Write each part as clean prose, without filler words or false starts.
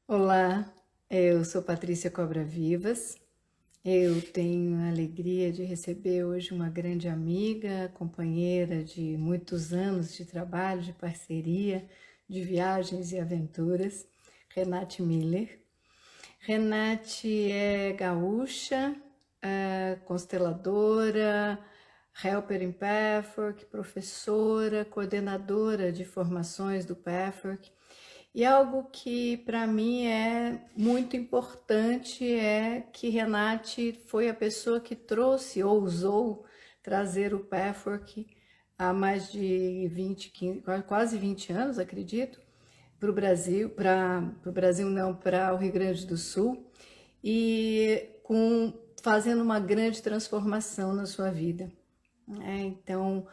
Olá, eu sou Patrícia Cobra Vivas. Eu tenho a alegria de receber hoje uma grande amiga, companheira de muitos anos de trabalho, de parceria, de viagens e aventuras, Renate Miller. Renate é gaúcha, consteladora, helper em Pathwork, professora, coordenadora de formações do Pathwork. E algo que para mim é muito importante é que Renate foi a pessoa que trouxe, ousou trazer o Pathwork há mais de 20, 15, quase 20 anos, acredito, para o Brasil não, para o Rio Grande do Sul, e fazendo uma grande transformação na sua vida. Então,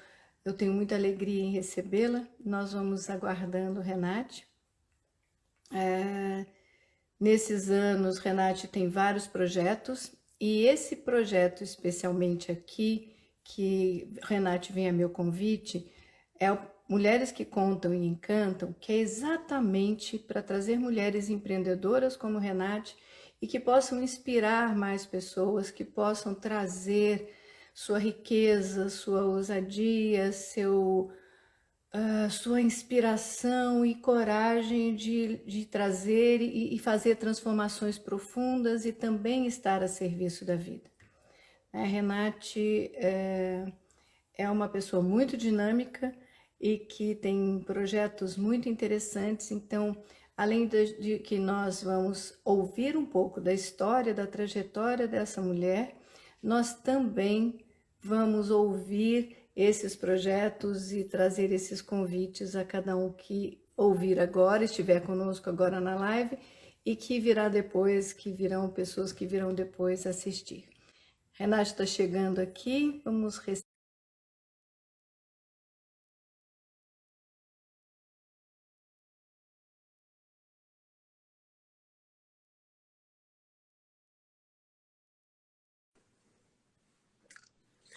eu tenho muita alegria em recebê-la. Nós vamos aguardando Renate. Nesses anos, Renate tem vários projetos, e esse projeto, especialmente aqui, que Renate vem a meu convite, é Mulheres que Contam e Encantam, que é exatamente para trazer mulheres empreendedoras como Renate e que possam inspirar mais pessoas, que possam trazer sua riqueza, sua ousadia, sua inspiração e coragem de trazer e fazer transformações profundas e também estar a serviço da vida. A Renate é uma pessoa muito dinâmica e que tem projetos muito interessantes. Então, além de que nós vamos ouvir um pouco da história, da trajetória dessa mulher, nós também vamos ouvir esses projetos e trazer esses convites a cada um que ouvir agora, estiver conosco agora na live e que virá depois, que virão pessoas que virão depois assistir. Renate está chegando aqui, vamos receber.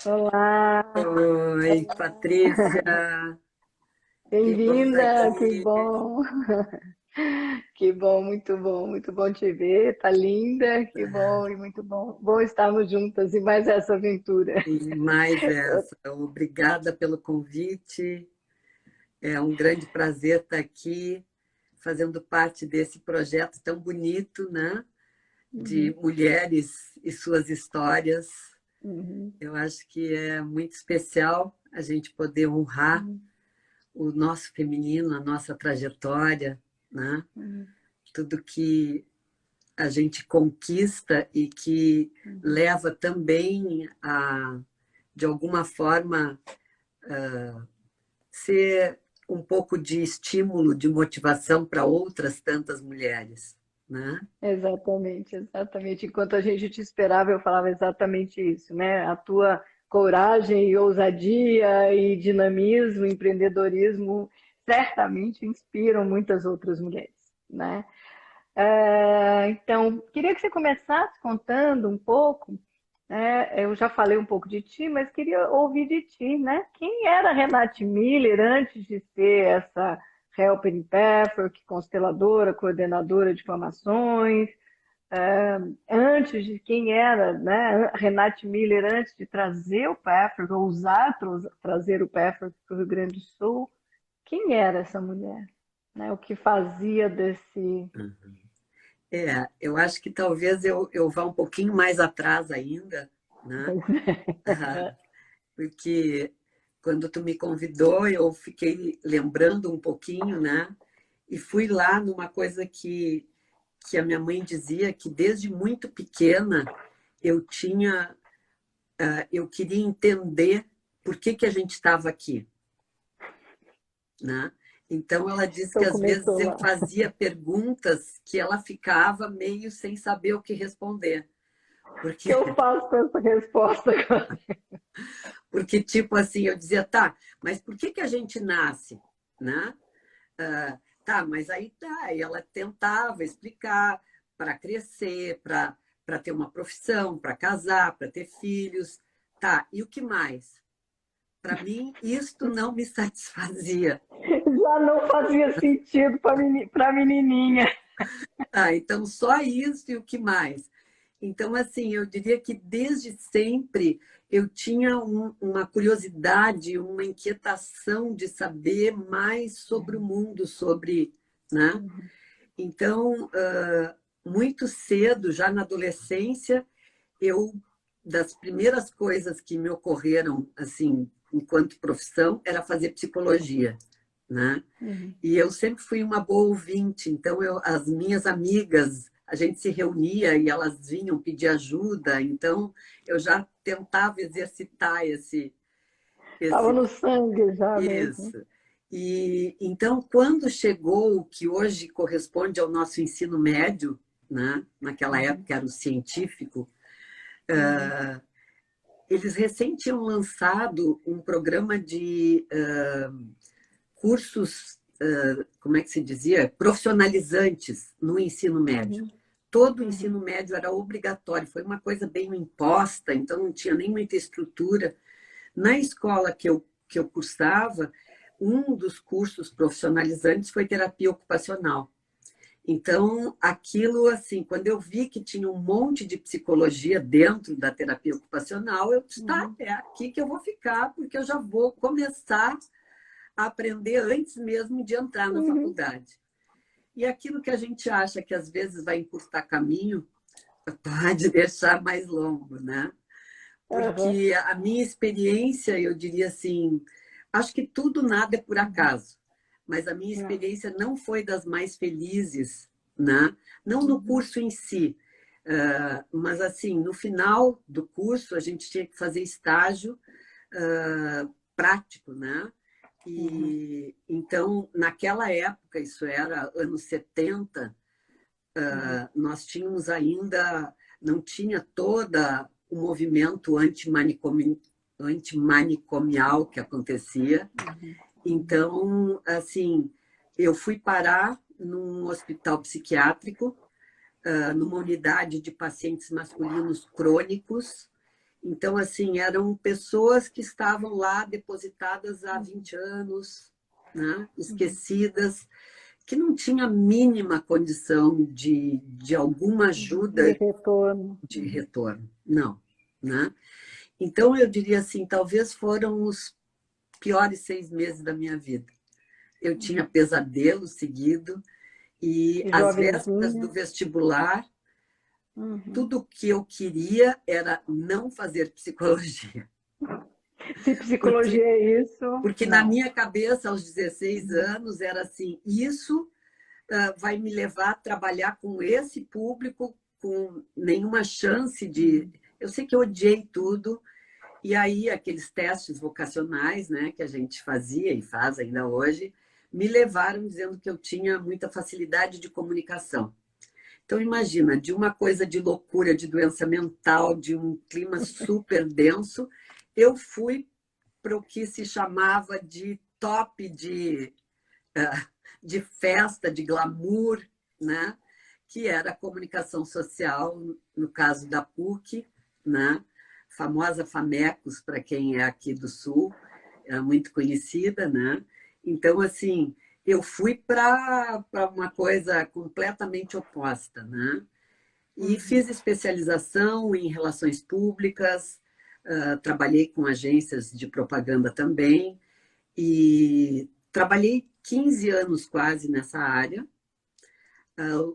Olá, Oi, Patrícia, que bom estar bem-vinda, que aqui. bom, que bom, muito bom te ver, tá linda, que bom e muito bom, bom estarmos juntas em mais essa aventura. E mais essa, obrigada pelo convite. É um grande prazer estar aqui, fazendo parte desse projeto tão bonito, né? De Uhum, mulheres e suas histórias. uhum, Eu acho que é muito especial a gente poder honrar uhum, o nosso feminino, a nossa trajetória, né? uhum, Tudo que a gente conquista e que uhum. leva também a, de alguma forma, ser um pouco de estímulo, de motivação para outras tantas mulheres, né? Exatamente, exatamente. Enquanto a gente te esperava, eu falava exatamente isso, né? A tua coragem e ousadia e dinamismo, empreendedorismo certamente inspiram muitas outras mulheres, né? Então, queria que você começasse contando um pouco, né? Eu já falei um pouco de ti, mas queria ouvir de ti, né? Quem era Renate Miller antes de ser essa Helper in Pathwork, consteladora, coordenadora de formações, antes de quem era, né? Renate Miller antes de trazer o Pathwork, ousar trazer o Pathwork para o Rio Grande do Sul, quem era essa mulher? Né? O que fazia desse... Eu acho que talvez eu vá um pouquinho mais atrás ainda, né? Porque quando tu me convidou, eu fiquei lembrando um pouquinho, né? E fui lá numa coisa que a minha mãe dizia que desde muito pequena eu tinha, eu queria entender por que que a gente estava aqui, né? Então ela disse que Então às vezes começou eu lá. fazia perguntas que ela ficava meio sem saber o que responder, O que porque eu faço com essa resposta agora? porque tipo assim eu dizia tá, mas por que que a gente nasce, né? Tá, mas aí tá, e ela tentava explicar para crescer, para ter uma profissão, para casar, para ter filhos, tá? E o que mais? Para mim isto não me satisfazia. Já não fazia sentido para a menininha. Ah, então só isso e o que mais? Então, assim, eu diria que desde sempre eu tinha uma curiosidade, uma inquietação de saber mais sobre o mundo, sobre, né? Uhum. Então, muito cedo, já na adolescência, eu, das primeiras coisas que me ocorreram, assim, enquanto profissão, era fazer psicologia, né? Uhum. E eu sempre fui uma boa ouvinte, então as minhas amigas, a gente se reunia e elas vinham pedir ajuda, então eu já tentava exercitar Estava esse no sangue já mesmo. isso. E então, quando chegou o que hoje corresponde ao nosso ensino médio, né? Naquela Uhum. época era o científico, Uhum. eles recém tinham lançado um programa de cursos, como é que se dizia? Profissionalizantes no ensino médio. Uhum. Todo o Uhum. ensino médio era obrigatório, foi uma coisa bem imposta, então não tinha nem muita estrutura. Na escola que eu cursava, um dos cursos profissionalizantes foi terapia ocupacional. Então, aquilo, assim, quando eu vi que tinha um monte de psicologia dentro da terapia ocupacional, eu disse, tá, Uhum. é aqui que eu vou ficar, porque eu já vou começar a aprender antes mesmo de entrar na Uhum. faculdade. E aquilo que a gente acha que às vezes vai encurtar caminho, pode deixar mais longo, né? Aham. Porque a minha experiência, eu diria assim, acho que tudo nada é por Uhum. acaso, mas a minha Não. experiência não foi das mais felizes, né? Não no Uhum. curso em si, mas assim, no final do curso a gente tinha que fazer estágio prático, né? Uhum. E então, naquela época, isso era anos 70, Uhum. nós tínhamos ainda, não tinha toda o movimento antimanicomial que acontecia. Uhum. Uhum. Então, assim, eu fui parar num hospital psiquiátrico, numa unidade de pacientes masculinos crônicos. Então, assim, eram pessoas que estavam lá depositadas há 20 anos, né? Uhum. Esquecidas, que não tinha a mínima condição de alguma Uhum. De ajuda retorno. de Uhum. retorno. Não, né? Então, eu diria assim, talvez foram os piores 6 meses da minha vida. Eu tinha pesadelo seguido e E às vésperas jovenzinha. do vestibular, Uhum. tudo que eu queria era não fazer psicologia. Se Porque, psicologia é isso, porque na não. minha cabeça, aos 16 Uhum. anos, era assim, isso vai me levar a trabalhar com esse público com nenhuma chance de... Uhum. Eu sei que eu odiei tudo, e aí aqueles testes vocacionais, né, que a gente fazia e faz ainda hoje, me levaram dizendo que eu tinha muita facilidade de comunicação. Então, imagina, de uma coisa de loucura, de doença mental, de um clima super denso, eu fui para o que se chamava de top de festa, de glamour, né? Que era a comunicação social, no caso da PUC, né? Famosa Famecos, para quem é aqui do Sul, é muito conhecida, né? Então, assim, eu fui para uma coisa completamente oposta, né? E Uhum. fiz especialização em relações públicas, trabalhei com agências de propaganda também, e trabalhei 15 anos quase nessa área.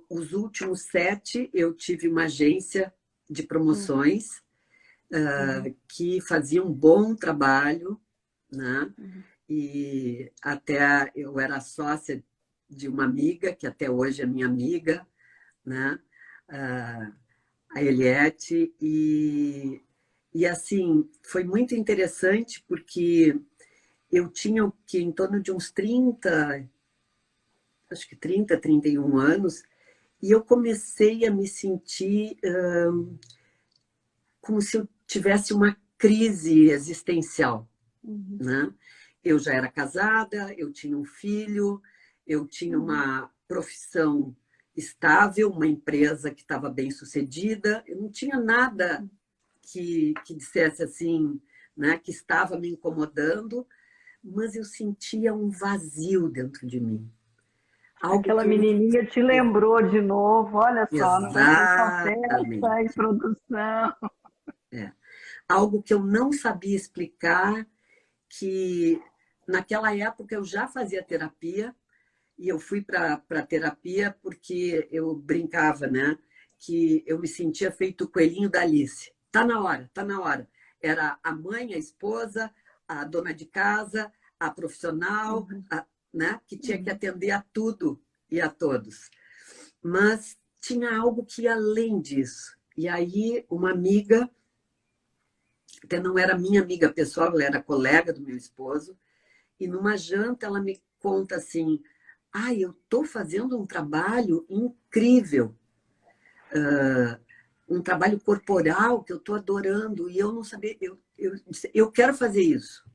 Os últimos 7 eu tive uma agência de Uhum. promoções Uhum. que fazia um bom trabalho, né? Uhum. E até eu era sócia de uma amiga, que até hoje é minha amiga, né? A Eliette, e assim, foi muito interessante porque eu tinha o que em torno de uns 30, acho que 31 anos, e eu comecei a me sentir como se eu tivesse uma crise existencial, Uhum. né? Eu já era casada, eu tinha um filho, eu tinha Uhum. uma profissão estável, uma empresa que estava bem sucedida, eu não tinha nada que dissesse assim, né, que estava me incomodando, mas eu sentia um vazio dentro de mim. algo Aquela que eu não... menininha te lembrou de novo, olha só, não vai ser só festa e Exatamente. produção. É. Algo que eu não sabia explicar, que naquela época eu já fazia terapia, e eu fui para a terapia porque eu brincava, né? Que eu me sentia feito o coelhinho da Alice. Tá na hora, tá na hora. Era a mãe, a esposa, a dona de casa, a profissional, Uhum, né? Que tinha que uhum, atender a tudo e a todos. Mas tinha algo que ia além disso. E aí, uma amiga, até não era minha amiga pessoal, ela era colega do meu esposo, e numa janta ela me conta assim: eu estou fazendo um trabalho incrível, um trabalho corporal que eu estou adorando, e eu não sabia, eu quero fazer isso.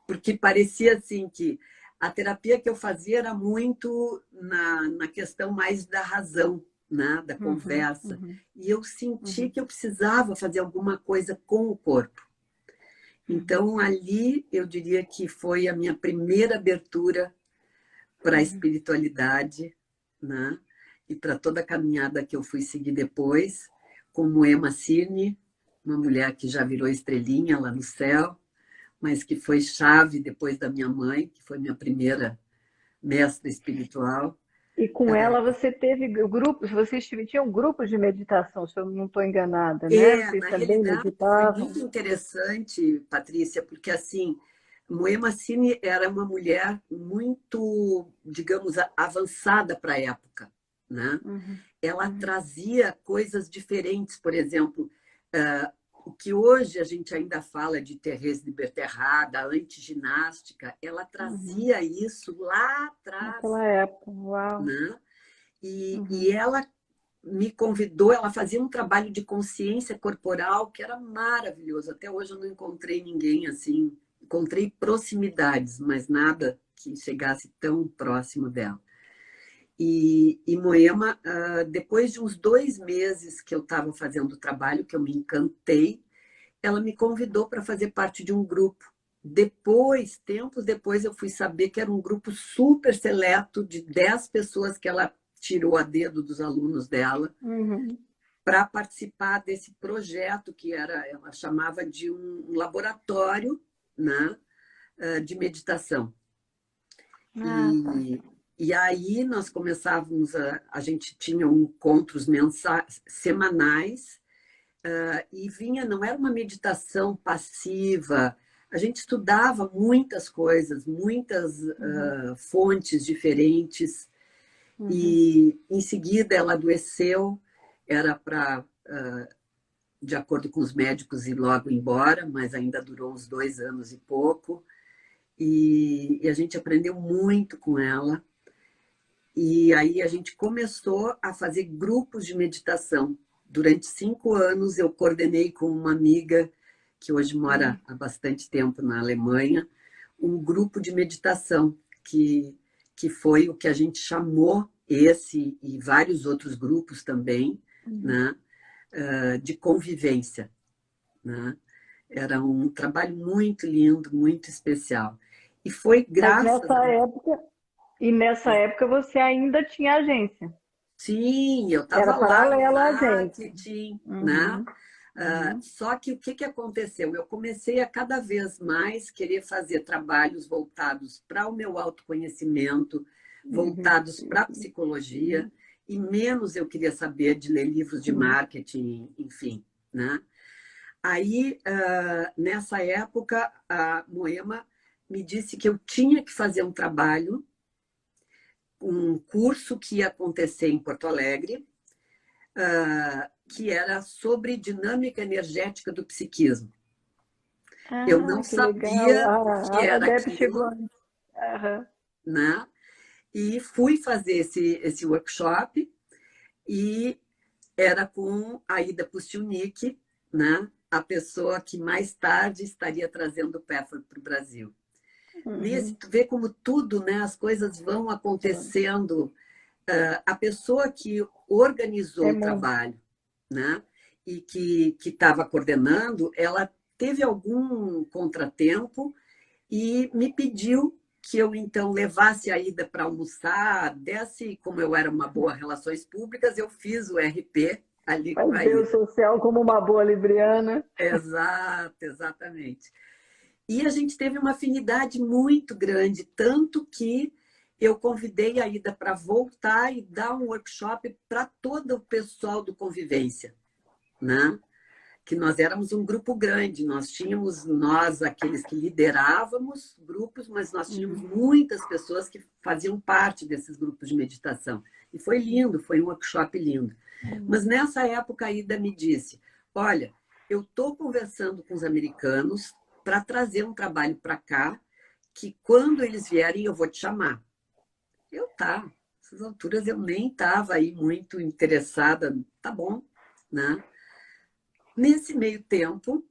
Porque parecia assim que a terapia que eu fazia era muito na questão mais da razão, né? Da uhum, conversa. uhum, E eu senti uhum, que eu precisava fazer alguma coisa com o corpo. uhum, Então, ali, eu diria que foi a minha primeira abertura para a uhum. espiritualidade, né? E para toda a caminhada que eu fui seguir depois, com Moema Cirne, uma mulher que já virou estrelinha lá no céu, mas que foi chave depois da minha mãe, que foi minha primeira mestra espiritual. E com ela você teve grupos, vocês tinham grupos de meditação, se eu não estou enganada, né? Vocês Na também realidade, foi meditavam? muito interessante, Patrícia, porque assim, Moema Cine era uma mulher muito, digamos, avançada para a época, né? Uhum, Ela uhum, trazia coisas diferentes, por exemplo, o que hoje a gente ainda fala de Thérèse de Berterra, da antiginástica, ela uhum. trazia isso lá atrás, Naquela época, uau. né? E Uhum, ela me convidou, ela fazia um trabalho de consciência corporal que era maravilhoso. Até hoje eu não encontrei ninguém assim, encontrei proximidades, mas nada que chegasse tão próximo dela. E Moema, depois de uns 2 meses que eu estava fazendo o trabalho, que eu me encantei, ela me convidou para fazer parte de um grupo. Depois, tempos depois, eu fui saber que era um grupo super seleto de 10 pessoas que ela tirou a dedo dos alunos dela uhum. para participar desse projeto que ela chamava de um laboratório, né, de meditação. Ah, tá. E, e aí nós começávamos, a gente tinha encontros semanais, e vinha, não era uma meditação passiva, a gente estudava muitas coisas, muitas Uhum, fontes diferentes, uhum, e em seguida ela adoeceu, era para, de acordo com os médicos, ir logo embora, mas ainda durou uns 2 anos e pouco, e a gente aprendeu muito com ela. E aí a gente começou a fazer grupos de meditação. Durante 5 anos eu coordenei com uma amiga que hoje mora uhum. há bastante tempo na Alemanha, um grupo de meditação que foi o que a gente chamou esse e vários outros grupos também, Uhum. né, de convivência, né? Era um trabalho muito lindo, muito especial. E foi Mas graças a... nessa época você ainda tinha agência. Sim, eu Era estava lá no paralela à agência. marketing, né? Uhum, uhum, Só que o que, que aconteceu? Eu comecei a cada vez mais querer fazer trabalhos voltados para o meu autoconhecimento, uhum, voltados para a psicologia, uhum, e menos eu queria saber de ler livros de uhum, marketing, enfim, né? Aí, nessa época, a Moema me disse que eu tinha que fazer um trabalho, um curso que ia acontecer em Porto Alegre, que era sobre dinâmica energética do psiquismo. Eu não Ah, que legal. sabia o que A era Deb chegou aquilo, antes. Aham. né? E fui fazer esse workshop e era com a Ida Pustilnik, né? A pessoa que mais tarde estaria trazendo o Pathway para o Brasil. Nesse, Uhum. tu vê como tudo, né? As coisas vão acontecendo. A pessoa que organizou É o muito. trabalho, né? E que estava coordenando, ela teve algum contratempo e me pediu que eu, então, levasse a Ida para almoçar, desse, como eu era uma boa relações públicas, eu fiz o RP ali com a Fazer o Ida. social como uma boa libriana. Exato, exatamente. E a gente teve uma afinidade muito grande, tanto que eu convidei a Ida para voltar e dar um workshop para todo o pessoal do Convivência, né? Que nós éramos um grupo grande, nós tínhamos, nós, aqueles que liderávamos grupos, mas nós tínhamos muitas pessoas que faziam parte desses grupos de meditação. E foi lindo, foi um workshop lindo. Mas nessa época a Ida me disse, olha, eu estou conversando com os americanos para trazer um trabalho para cá, que quando eles vierem eu vou te chamar. Nessas alturas eu nem estava aí muito interessada, tá bom, né? Nesse meio tempo,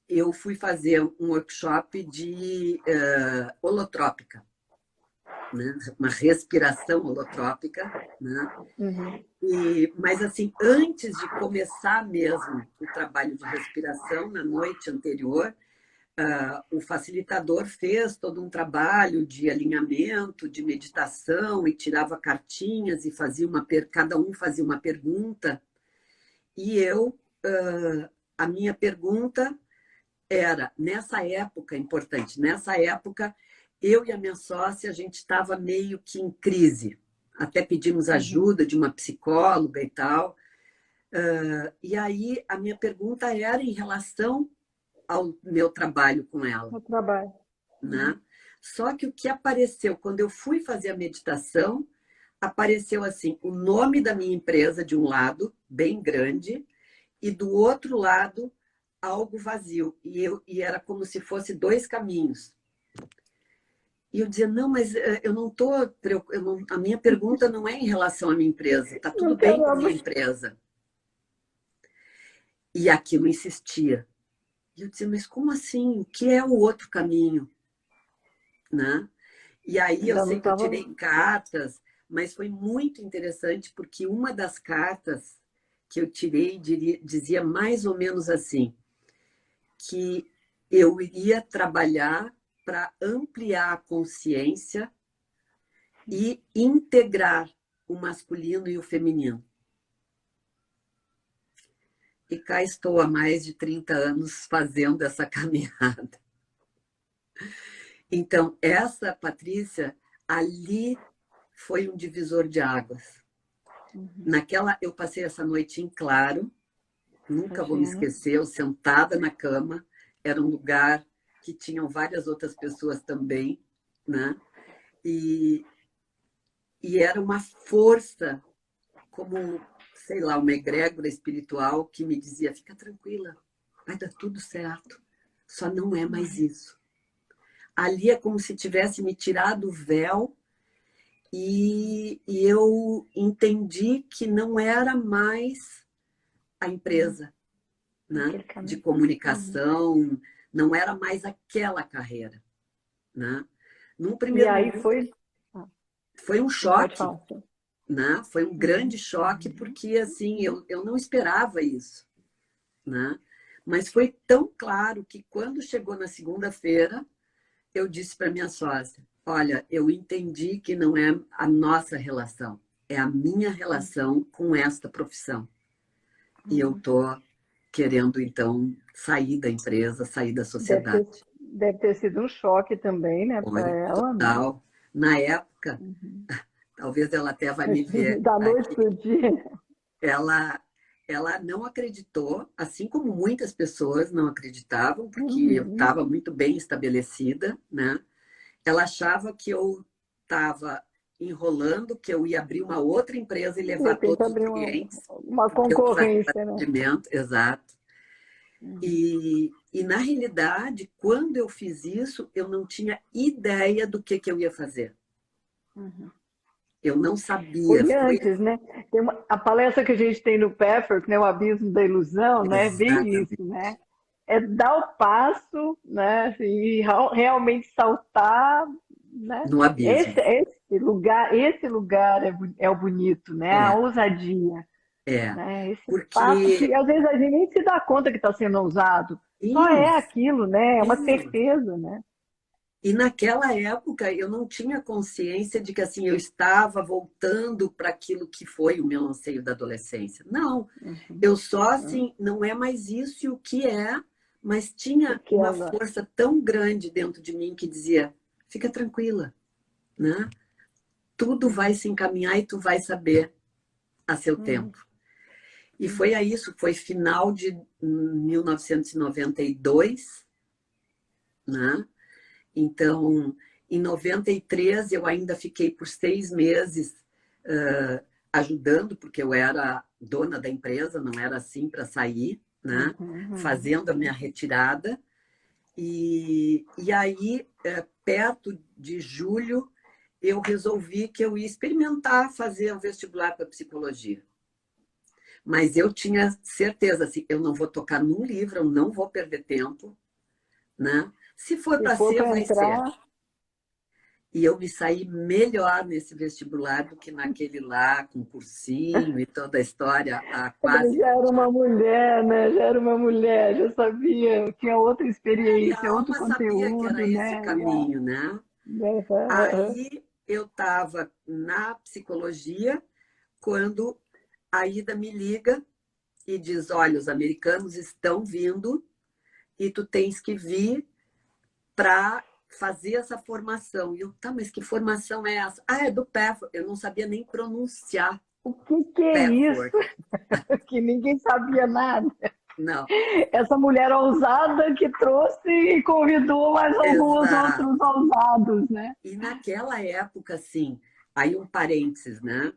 eu fui fazer um workshop de holotrópica, né? Uma respiração holotrópica, né? Mas, assim, antes de começar mesmo o trabalho de respiração, na noite anterior, o facilitador fez todo um trabalho de alinhamento, de meditação, e tirava cartinhas e cada um fazia uma pergunta. E a minha pergunta era, nessa época, importante, nessa época, eu e a minha sócia, a gente estava meio que em crise. Até pedimos ajuda de uma psicóloga e tal. E aí, a minha pergunta era em relação ao meu trabalho com ela. O trabalho. Né? Só que o que apareceu, quando eu fui fazer a meditação, apareceu assim, o nome da minha empresa de um lado, bem grande, e do outro lado, algo vazio. E era como se fosse dois caminhos. E eu dizia, não, mas eu não estou... A minha pergunta não é em relação à minha empresa. Está tudo bem com a minha empresa. E aquilo insistia. E eu dizia, mas como assim? O que é o outro caminho? Né? E aí eu sei que eu tirei cartas, mas foi muito interessante, porque uma das cartas que eu tirei dizia mais ou menos assim, que eu iria trabalhar para ampliar a consciência e integrar o masculino e o feminino. E cá estou há mais de 30 anos fazendo essa caminhada. Então, essa, Patrícia, ali foi um divisor de águas. Eu passei essa noite em claro, nunca vou me esquecer, eu sentada na cama, era um lugar que tinham várias outras pessoas também, né? E era uma força, como, sei lá, uma egrégora espiritual que me dizia, fica tranquila, vai dar tudo certo, só não é mais isso. Ali é como se tivesse me tirado o véu e eu entendi que não era mais a empresa, né? De comunicação, não era mais aquela carreira. Né? Num primeiro momento, foi um choque, né? Foi um grande choque, porque assim, eu não esperava isso. Né? Mas foi tão claro que quando chegou na segunda-feira, eu disse para minha sócia, olha, eu entendi que não é a nossa relação, é a minha relação com esta profissão. E eu estou querendo, então, sair da empresa, sair da sociedade. Deve ter sido um choque também, né, para ela. Total. Né? Na época, talvez ela até vai me ver. Da noite para o dia. Ela não acreditou, assim como muitas pessoas não acreditavam, porque eu estava muito bem estabelecida, né? Ela achava que eu estava enrolando, que eu ia abrir uma outra empresa e levar todos os clientes. Uma concorrência, né? Exato. E na realidade, quando eu fiz isso, eu não tinha ideia do que eu ia fazer. Eu não sabia. Foi antes, né? A palestra que a gente tem no Peffer, né, o Abismo da Ilusão, né? Vem isso, né? É dar o passo, né? E realmente saltar, né? No abismo. Esse lugar é o bonito, né? A ousadia. Né? Esse passo que às vezes a gente nem se dá conta que está sendo ousado. Só é aquilo, né? É uma certeza, né? E naquela época eu não tinha consciência de que assim eu estava voltando para aquilo que foi o meu anseio da adolescência. Não, eu só assim, não é mais isso e o que é, mas O tinha que é uma agora? força tão grande dentro de mim que dizia: fica tranquila, né? Tudo vai se encaminhar e tu vai saber a seu tempo. E foi a isso, foi final de 1992, né? Então, em 93, eu ainda fiquei por 6 meses ajudando, porque eu era dona da empresa, não era assim para sair, né? Fazendo a minha retirada. E aí, perto de julho, eu resolvi que eu ia experimentar fazer o vestibular para psicologia. Mas eu tinha certeza, assim, eu não vou tocar num livro, eu não vou perder tempo, né? Se for Se para for ser, para vai ser. entrar, E eu me saí melhor nesse vestibular do que naquele lá, com cursinho e toda a história, há quase já era 20 uma anos. mulher, né? Já era uma mulher, já sabia, tinha outra E a experiência, outro alma sabia que era conteúdo, esse o né? caminho, né? Aí eu estava na psicologia quando a Ida me liga e diz: olha, os americanos estão vindo e tu tens que vir para fazer essa formação. E eu, tá, mas que formação é essa? Ah, é do Pathwork. Eu não sabia nem pronunciar O que é isso? Pathwork. Que ninguém sabia nada. Não, Essa mulher ousada que trouxe e convidou mais alguns exato. outros ousados, né? E naquela época, assim, aí um parênteses, né?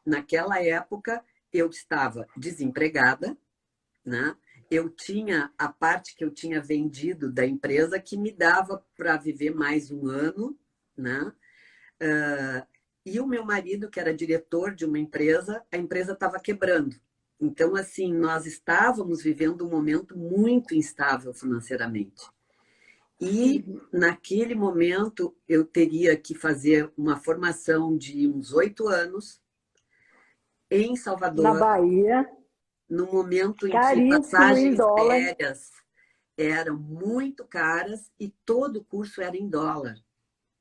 Naquela época, eu estava desempregada, né? Eu tinha a parte que eu tinha vendido da empresa que me dava para viver mais um ano, né? E o meu marido, que era diretor de uma empresa, a empresa estava quebrando. Então, assim, nós estávamos vivendo um momento muito instável financeiramente. E naquele momento eu teria que fazer uma formação de uns 8 anos em Na Salvador, Bahia, no momento em que caríssimo em passagens dólar. aéreas eram muito caras e todo o curso era em dólar,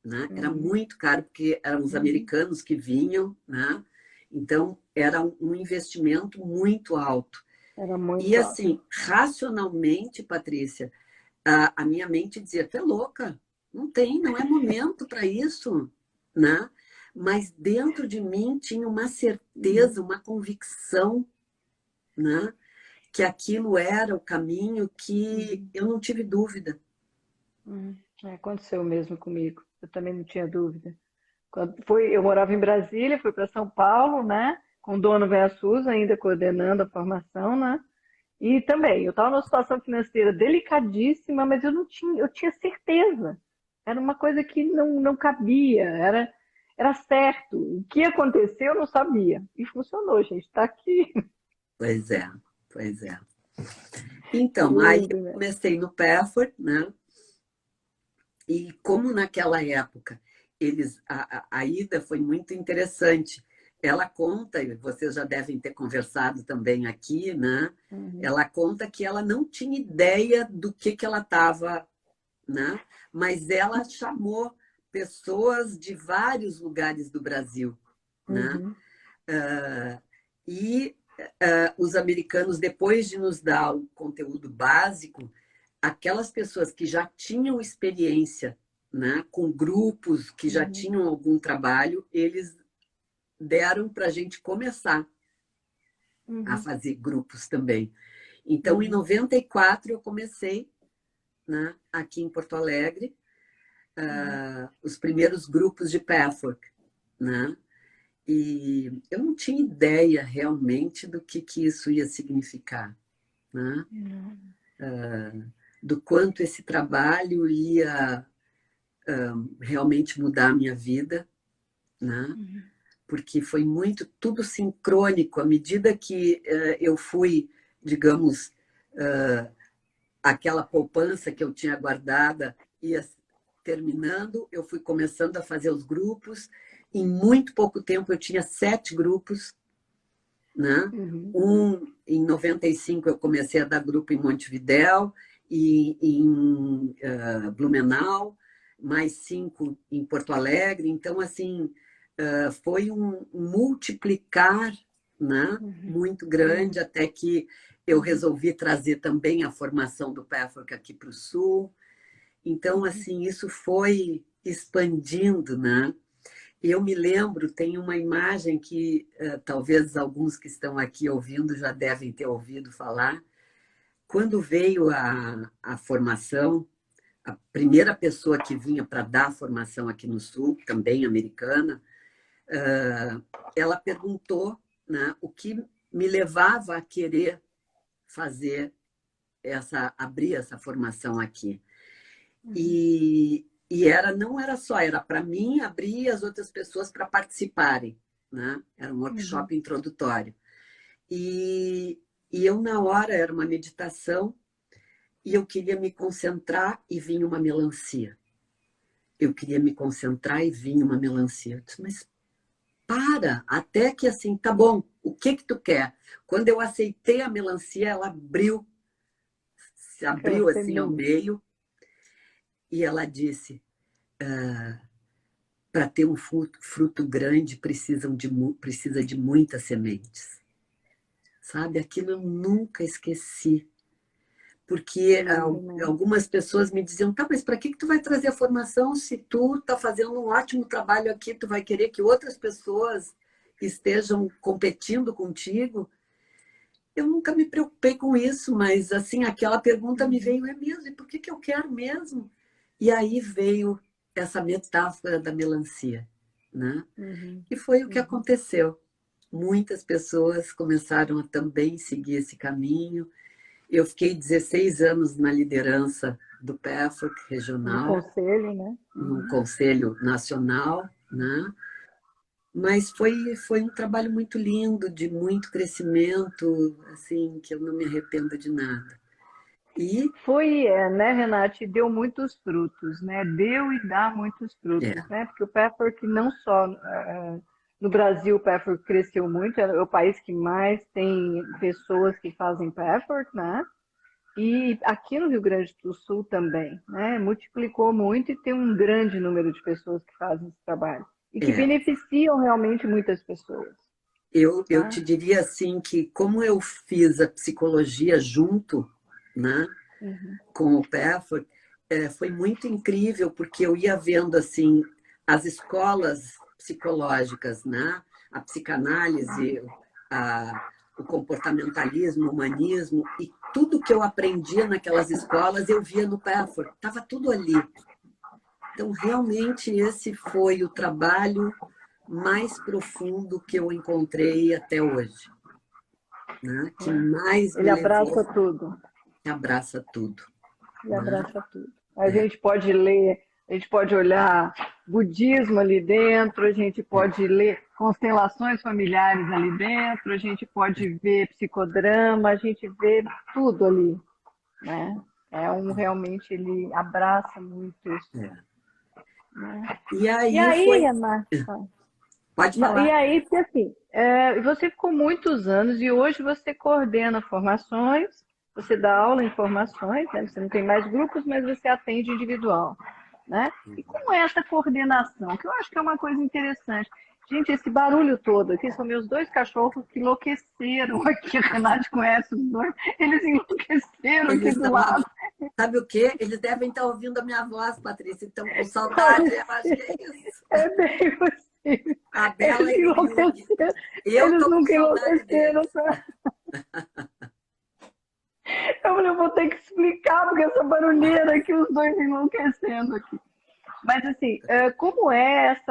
né? Era muito caro porque eram os americanos que vinham, né? Então era um investimento muito alto. Era E muito alto. assim, racionalmente, Patrícia, a minha mente dizia: tu é louca, não tem, não é momento para isso, né? Mas dentro de mim tinha uma certeza, uma convicção, né? Que aquilo era o caminho que eu não tive dúvida. Aconteceu mesmo comigo. Eu também não tinha dúvida. Eu morava em Brasília, fui para São Paulo, né? Com o dono Versus ainda coordenando a formação, né? E também, eu estava numa situação financeira delicadíssima, mas eu tinha certeza. Era uma coisa que não cabia, era certo. O que aconteceu eu não sabia. E funcionou, gente. Está aqui. Pois é, pois é. Então, aí eu Lindo, né? comecei no Pathwork, né? E como naquela época a Ida foi muito interessante. Ela conta, e vocês já devem ter conversado também aqui, né? Ela conta que ela não tinha ideia do que ela estava, né? Mas ela chamou pessoas de vários lugares do Brasil, né? E os americanos, depois de nos dar o conteúdo básico, aquelas pessoas que já tinham experiência, né, com grupos que já tinham algum trabalho, eles deram para a gente começar a fazer grupos também. Então, em 94, eu comecei, né, aqui em Porto Alegre, os primeiros grupos de Pathwork, né? E eu não tinha ideia realmente do que isso ia significar, né? Do quanto esse trabalho ia realmente mudar a minha vida, né? Porque foi muito tudo sincrônico à medida que eu fui, digamos, aquela poupança que eu tinha guardada ia terminando, eu fui começando a fazer os grupos. Em muito pouco tempo eu tinha 7 grupos, né? Em 95 eu comecei a dar grupo em Montevidéu e em Blumenau. mais 5 em Porto Alegre. Então, assim, foi um multiplicar, né, muito grande, até que eu resolvi trazer também a formação do Pathwork aqui para o Sul. Então, assim, isso foi expandindo, né? Eu me lembro, tem uma imagem que talvez alguns que estão aqui ouvindo já devem ter ouvido falar. Quando veio a formação, a primeira pessoa que vinha para dar a formação aqui no Sul, também americana, ela perguntou, né, o que me levava a querer abrir essa formação aqui. E não era só, era para mim abrir e as outras pessoas para participarem, né? Era um workshop introdutório. E eu, na hora, era uma meditação, e eu queria me concentrar e vinha uma melancia. Eu queria me concentrar e vinha uma melancia. Eu disse, mas até que assim, tá bom, o que tu quer? Quando eu aceitei a melancia, ela se abriu assim ao meio, e ela disse, para ter um fruto grande precisa de muitas sementes. Sabe? Aquilo eu nunca esqueci. Porque algumas pessoas me diziam, tá, mas para que tu vai trazer a formação se tu está fazendo um ótimo trabalho aqui, tu vai querer que outras pessoas estejam competindo contigo? Eu nunca me preocupei com isso, mas assim, aquela pergunta me veio, é mesmo? E por que eu quero mesmo? E aí veio essa metáfora da melancia, né? E foi o que aconteceu. Muitas pessoas começaram a também seguir esse caminho. Eu fiquei 16 anos na liderança do Pathwork regional. No conselho, né? No conselho nacional, né? Mas foi um trabalho muito lindo, de muito crescimento, assim, que eu não me arrependo de nada. E né, Renate, deu muitos frutos, né? Deu e dá muitos frutos, né? Porque o Pathwork não só no Brasil o Pathwork cresceu muito, é o país que mais tem pessoas que fazem Pathwork, né? E aqui no Rio Grande do Sul também, né? Multiplicou muito e tem um grande número de pessoas que fazem esse trabalho e que beneficiam realmente muitas pessoas. Eu te diria assim que como eu fiz a psicologia junto, né, com o Pathwork, foi muito incrível porque eu ia vendo assim as escolas psicológicas, né, a psicanálise, o comportamentalismo, o humanismo, e tudo que eu aprendia naquelas escolas eu via no Pathwork, estava tudo ali. Então realmente esse foi o trabalho mais profundo que eu encontrei até hoje, né? Que mais Ele abraça tudo. Abraça tudo. Ele abraça tudo. A gente pode ler, a gente pode olhar budismo ali dentro, a gente pode ler constelações familiares ali dentro, a gente pode ver psicodrama, a gente vê tudo ali, né? Realmente ele abraça muito isso. Né? E aí Ana, pode falar. E aí, porque assim, você ficou muitos anos e hoje você coordena formações, você dá aula em formações, né? Você não tem mais grupos, mas você atende individual, né? E como é essa coordenação? Que eu acho que é uma coisa interessante. Gente, esse barulho todo aqui são meus 2 cachorros que enlouqueceram aqui. A Renate conhece os 2. Eles enlouqueceram aqui do lado. Sabe o quê? Eles devem estar ouvindo a minha voz, Patrícia. Então, com saudade, eu acho que é isso. É bem possível. A Bela eles enlouqueceram. Eu tô nunca com enlouqueceram. Eu falei, eu vou ter que explicar, porque essa barulheira aqui, os 2 enlouquecendo aqui. Mas, assim, como é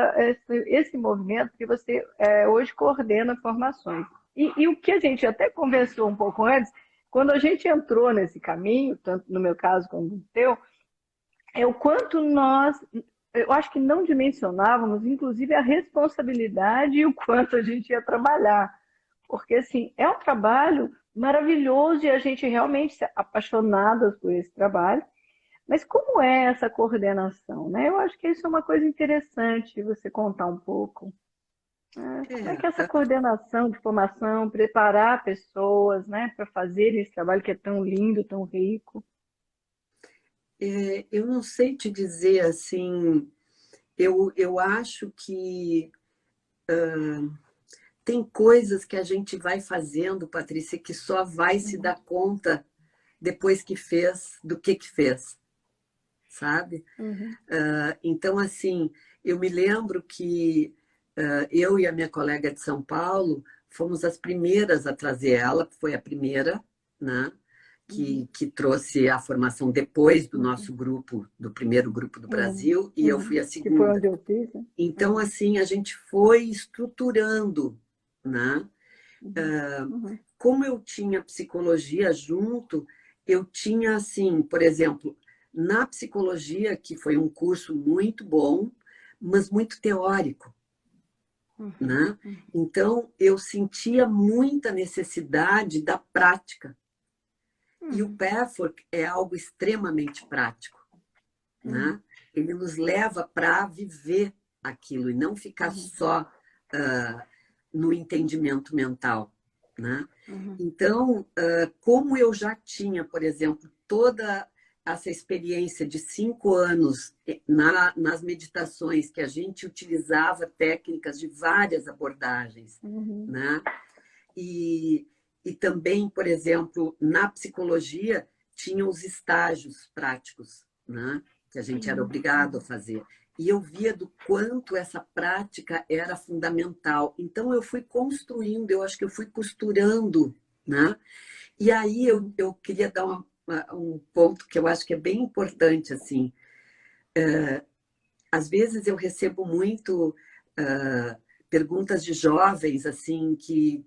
esse movimento que você hoje coordena formações? E o que a gente até conversou um pouco antes, quando a gente entrou nesse caminho, tanto no meu caso como no teu, é o quanto eu acho que não dimensionávamos, inclusive, a responsabilidade e o quanto a gente ia trabalhar. Porque, assim, é um trabalho maravilhoso e a gente realmente é apaixonadas por esse trabalho. Mas como é essa coordenação, né? Eu acho que isso é uma coisa interessante você contar um pouco. Como é que é essa coordenação de formação, preparar pessoas, né, para fazerem esse trabalho que é tão lindo, tão rico? Eu não sei te dizer assim, eu acho que tem coisas que a gente vai fazendo, Patrícia, que só vai se dar conta depois que fez, do que fez, sabe? Uhum. Então, assim, eu me lembro que eu e a minha colega de São Paulo fomos as primeiras a trazer ela, foi a primeira, né? Que trouxe a formação depois do nosso grupo, do primeiro grupo do Uhum. Brasil, e eu Uhum. fui a Que foi segunda. onde eu fiz, né? Então, Uhum. assim, a gente foi estruturando, né? Uhum. Uhum. Como eu tinha psicologia junto, eu tinha, assim, por exemplo, na psicologia, que foi um curso muito bom, mas muito teórico, Uhum. né? Então, eu sentia muita necessidade da prática. E o Uhum. Pathwork é algo extremamente prático, Uhum. né? Ele nos leva para viver aquilo e não ficar Uhum. só no entendimento mental, né? Uhum. Então, como eu já tinha, por exemplo, toda essa experiência de 5 anos nas meditações, que a gente utilizava técnicas de várias abordagens, Uhum. né? E, e também, por exemplo, na psicologia, tinha os estágios práticos, né? Que a gente era Uhum. obrigado a fazer. E eu via do quanto essa prática era fundamental. Então, eu fui construindo, eu acho que eu fui costurando, né? E aí Uhum. eu queria dar um ponto que eu acho que é bem importante, assim. Às vezes eu recebo muito perguntas de jovens, assim, que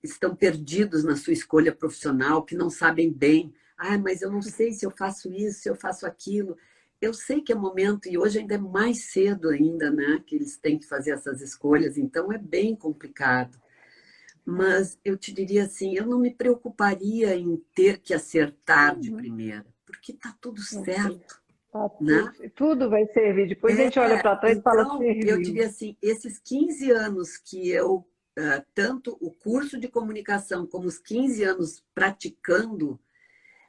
estão perdidos na sua escolha profissional, que não sabem bem. Ah, mas eu não sei se eu faço isso, se eu faço aquilo. Eu sei que é momento, e hoje ainda é mais cedo ainda, né? Que eles têm que fazer essas escolhas, então é bem complicado. Mas eu te diria assim, eu não me preocuparia em ter que acertar de Uhum. primeira, porque está tudo Eu sei. certo, Tá né? tudo vai servir. Depois a gente olha para trás e fala, Então, eu serviu. diria assim, esses 15 anos que eu, tanto o curso de comunicação como os 15 anos praticando,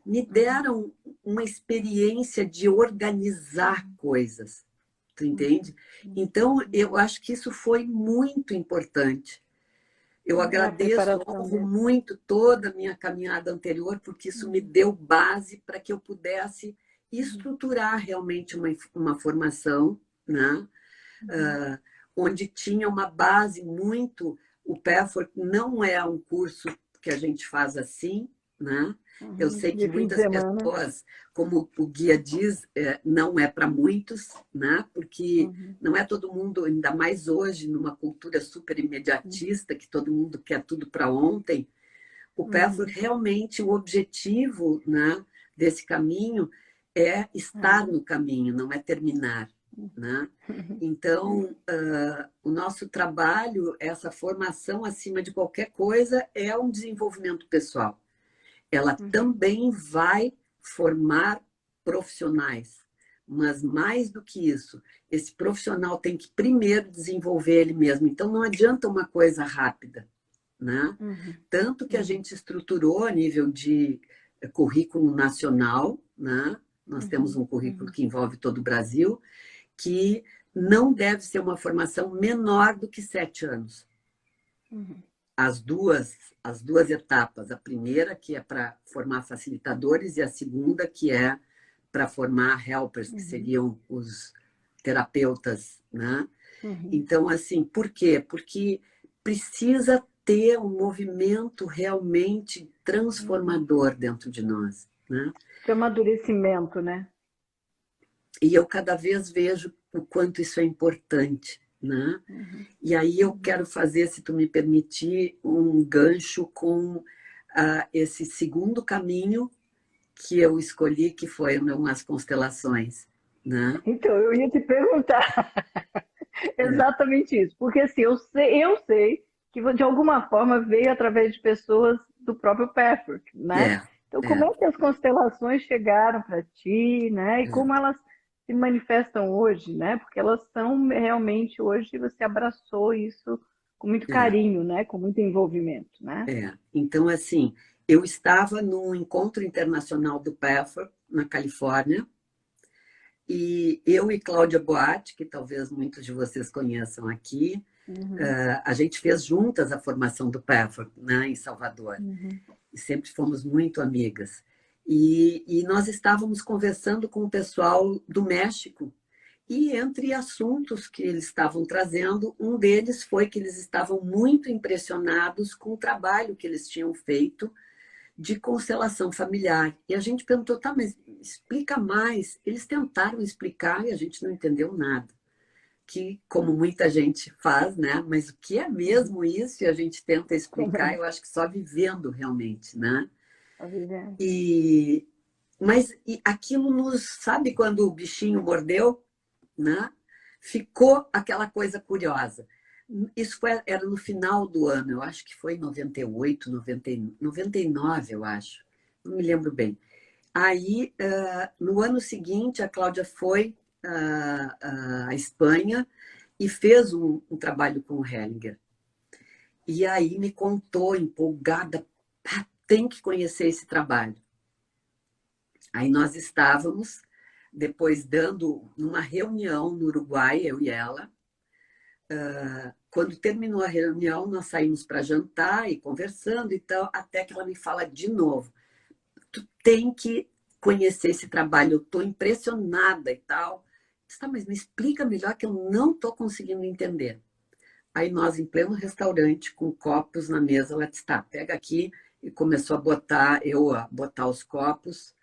me Uhum. deram uma experiência de organizar coisas, tu Uhum. entende? Uhum. Então, eu Uhum. acho que isso foi muito importante. Eu É a agradeço, preparação honro dele. muito toda a minha caminhada anterior, porque isso me Uhum. deu base para que eu pudesse Uhum. estruturar realmente uma formação, né? Uhum. Onde tinha uma base muito. O Pathwork não é um curso que a gente faz assim, né? Eu Uhum. sei que De fim de muitas semana. pessoas, como o guia diz, não é para muitos, né? Porque Uhum. não é todo mundo, ainda mais hoje, numa cultura super Uhum. imediatista, que todo mundo quer tudo para ontem. O Pathwork, Uhum. realmente, o objetivo, né, desse caminho é estar no caminho, não é terminar, né? Uhum. Então, o nosso trabalho, essa formação, acima de qualquer coisa, é um desenvolvimento pessoal. Ela Uhum. também vai formar profissionais, mas mais do que isso, esse profissional tem que primeiro desenvolver ele mesmo. Então, não adianta uma coisa rápida, né? Uhum. Tanto que a Uhum. gente estruturou a nível de currículo nacional, né? Nós temos Uhum. um currículo Uhum. que envolve todo o Brasil, que não deve ser uma formação menor do que 7 anos. Uhum. As duas etapas. A primeira, que é para formar facilitadores, e a segunda, que é para formar helpers, que Uhum. seriam os terapeutas, né? Uhum. Então, assim, por quê? Porque precisa ter um movimento realmente Uhum. transformador dentro de nós, né? Que amadurecimento, né? E eu cada vez vejo o quanto isso é importante, né? Uhum. E aí eu Uhum. quero fazer, se tu me permitir, um gancho com esse segundo caminho que eu escolhi, que foram as constelações, né? Então, eu ia te perguntar exatamente isso, porque assim, eu sei que de alguma forma veio através de pessoas do próprio Patrick, né? É, Então, é, como é que as constelações chegaram para ti, né? E como é, elas se manifestam hoje, né? Porque elas são realmente hoje você abraçou isso com muito é, carinho, né? Com muito envolvimento, né? é. Então, assim, eu estava num encontro internacional do PAFA, na Califórnia, E eu e Cláudia Boatti, que talvez muitos de vocês conheçam aqui, a gente fez juntas a formação do Pathwork, né, em Salvador. E sempre fomos muito amigas. E nós estávamos conversando com o pessoal do México. E entre assuntos que eles estavam trazendo, um deles foi que eles estavam muito impressionados com o trabalho que eles tinham feito de constelação familiar. E a gente perguntou, tá, mas explica mais. Eles tentaram explicar e a gente não entendeu nada. Que, como muita gente faz, né? Mas o que é mesmo isso? E a gente tenta explicar, eu acho que só vivendo realmente, né? Mas aquilo nos... Sabe quando o bichinho mordeu? Né? Ficou aquela coisa curiosa. Isso era no final do ano, eu acho que foi em 98, 99, eu acho. Não me lembro bem. Aí, no ano seguinte, a Cláudia foi à Espanha e fez um trabalho com o Hellinger. E aí me contou, empolgada, tem que conhecer esse trabalho. Aí nós estávamos, depois dando numa reunião no Uruguai, eu e ela. Quando terminou a reunião, nós saímos para jantar e conversando e tal, até que ela me fala de novo, tu tem que conhecer esse trabalho, eu estou impressionada e tal. Tá, mas me explica melhor que eu não estou conseguindo entender. Aí nós, em pleno restaurante, com copos na mesa, ela disse, tá, pega aqui, e começou a botar os copos.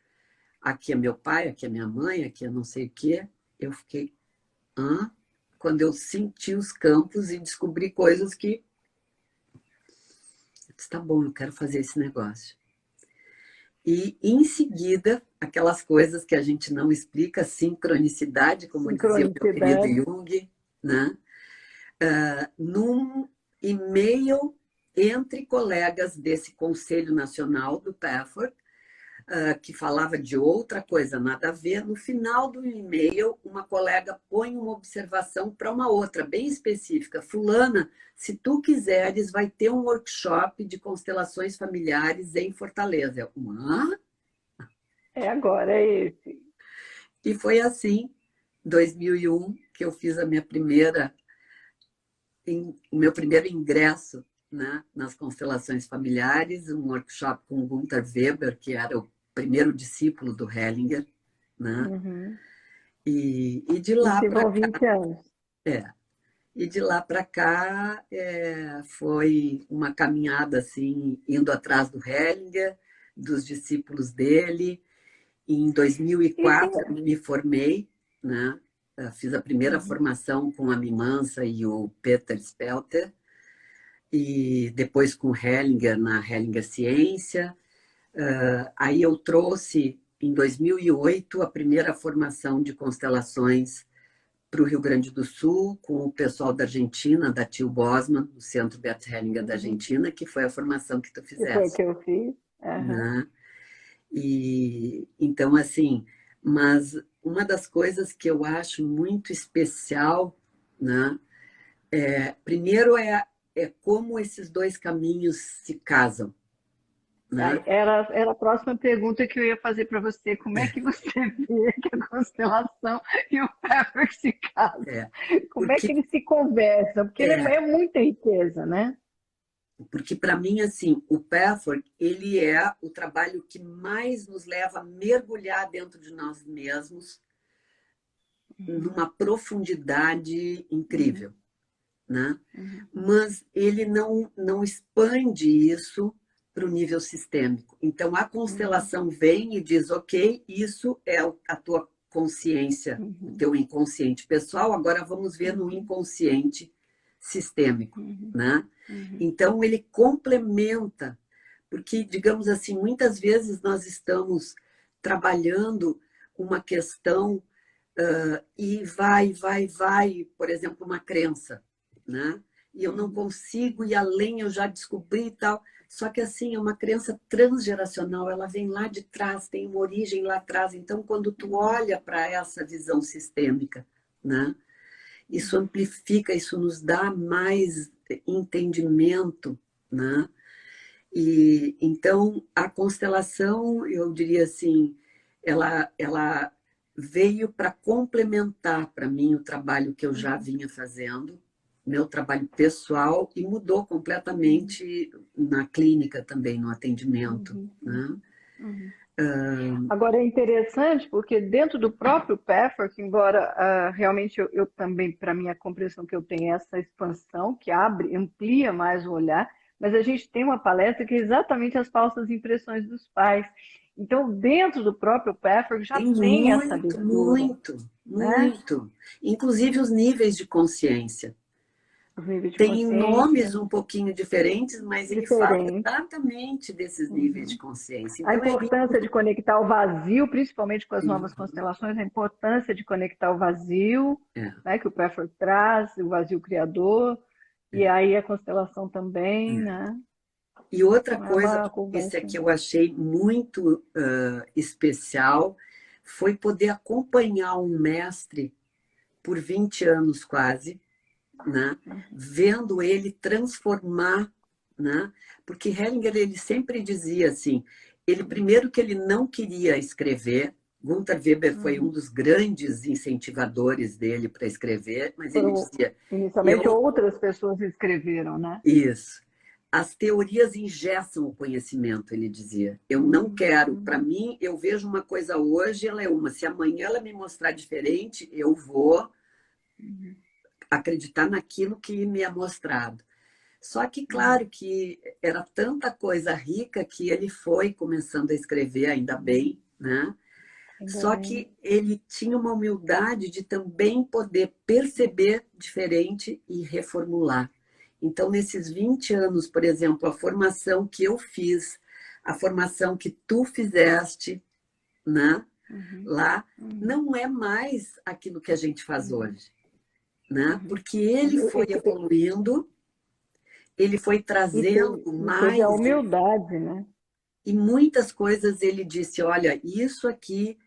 Aqui é meu pai, aqui é minha mãe, aqui é não sei o quê. Eu fiquei, hã? Quando eu senti os campos e descobri coisas que... Eu disse, tá bom, eu quero fazer esse negócio. E, em seguida, aquelas coisas que a gente não explica, sincronicidade, como dizia o meu querido Jung, né? Num e-mail entre colegas desse Conselho Nacional do Pathwork, que falava de outra coisa, nada a ver. No final do e-mail, uma colega põe uma observação para uma outra, bem específica. Fulana, se tu quiseres, vai ter um workshop de constelações familiares em Fortaleza. Eu, agora, é esse. E foi assim, 2001, que eu fiz o meu primeiro ingresso, né, nas constelações familiares, um workshop com o Gunther Weber, que era o primeiro discípulo do Hellinger, né? E de lá para cá, 20 anos. E de lá para cá foi uma caminhada assim, indo atrás do Hellinger, dos discípulos dele. Em 2004 eu me formei, né? Fiz a primeira formação com a Mimansa e o Peter Spelter, e depois com o Hellinger, na Hellinger Ciência. Aí eu trouxe, em 2008, a primeira formação de constelações para o Rio Grande do Sul, com o pessoal da Argentina, da Tio Bosman, do Centro Bert Hellinger da Argentina, que foi a formação que tu fizeste. Foi que eu fiz. Né? E, então, assim, mas uma das coisas que eu acho muito especial, né, primeiro é como esses dois caminhos se casam. Né? Era a próxima pergunta que eu ia fazer para você. Como é que você vê que a constelação e o Pathwork se casam? Como é que eles se conversam? Porque é muita riqueza, né? Porque, para mim, assim, o Pathwork, ele é o trabalho que mais nos leva a mergulhar dentro de nós mesmos numa profundidade incrível, né? Mas ele não expande isso para o nível sistêmico. Então, a constelação vem e diz, ok, isso é a tua consciência, o teu inconsciente pessoal, agora vamos ver no inconsciente sistêmico, né? Então, ele complementa, porque, digamos assim, muitas vezes nós estamos trabalhando uma questão e vai, por exemplo, uma crença, né? E eu não consigo ir além, eu já descobri e tal. Só que, assim, é uma crença transgeracional, ela vem lá de trás, tem uma origem lá atrás. Então, quando tu olha para essa visão sistêmica, né? Isso amplifica, isso nos dá mais entendimento, né? E então a constelação, eu diria assim, ela veio para complementar para mim o trabalho que eu já vinha fazendo, meu trabalho pessoal, e mudou completamente na clínica também, no atendimento, Uhum. né? Uhum. Agora é interessante porque dentro do próprio Pathwork, embora realmente eu também, para mim, a compreensão que eu tenho é essa expansão que abre, amplia mais o olhar, mas a gente tem uma palestra que é exatamente as falsas impressões dos pais. Então, dentro do próprio Pathwork já Tem tem essa muito, abertura, muito, né? muito. Inclusive os níveis de consciência. Os níveis de Tem nomes consciência um pouquinho diferentes, mas ele fala diferentes. exatamente desses níveis de consciência. A Então é importância de conectar o vazio, principalmente com as lindo. novas constelações, a importância de conectar o vazio, É, né, que o Pathwork traz, o vazio criador, e aí a constelação também, é. né? E outra Então é coisa, uma esse conversa. aqui eu achei muito especial, foi poder acompanhar um mestre por 20 anos quase, né? Vendo ele transformar, né? Porque Hellinger ele sempre dizia assim, ele primeiro que ele não queria escrever, Gunther Weber foi um dos grandes incentivadores dele para escrever, mas ele Foram, dizia, inicialmente eu outras pessoas escreveram, né? isso. As teorias engessam o conhecimento, ele dizia. Eu não quero, para mim, eu vejo uma coisa hoje, ela é uma. Se amanhã ela me mostrar diferente, eu vou acreditar naquilo que me é mostrado. Só que, claro, que era tanta coisa rica que ele foi começando a escrever, ainda bem, né? Ainda Só bem. que ele tinha uma humildade de também poder perceber diferente e reformular. Então, nesses 20 anos, por exemplo, a formação que eu fiz, a formação que tu fizeste, né, lá, não é mais aquilo que a gente faz hoje, né? Porque ele foi evoluindo, ele foi trazendo E teve a mais humildade, né? e muitas coisas ele disse, olha, isso aqui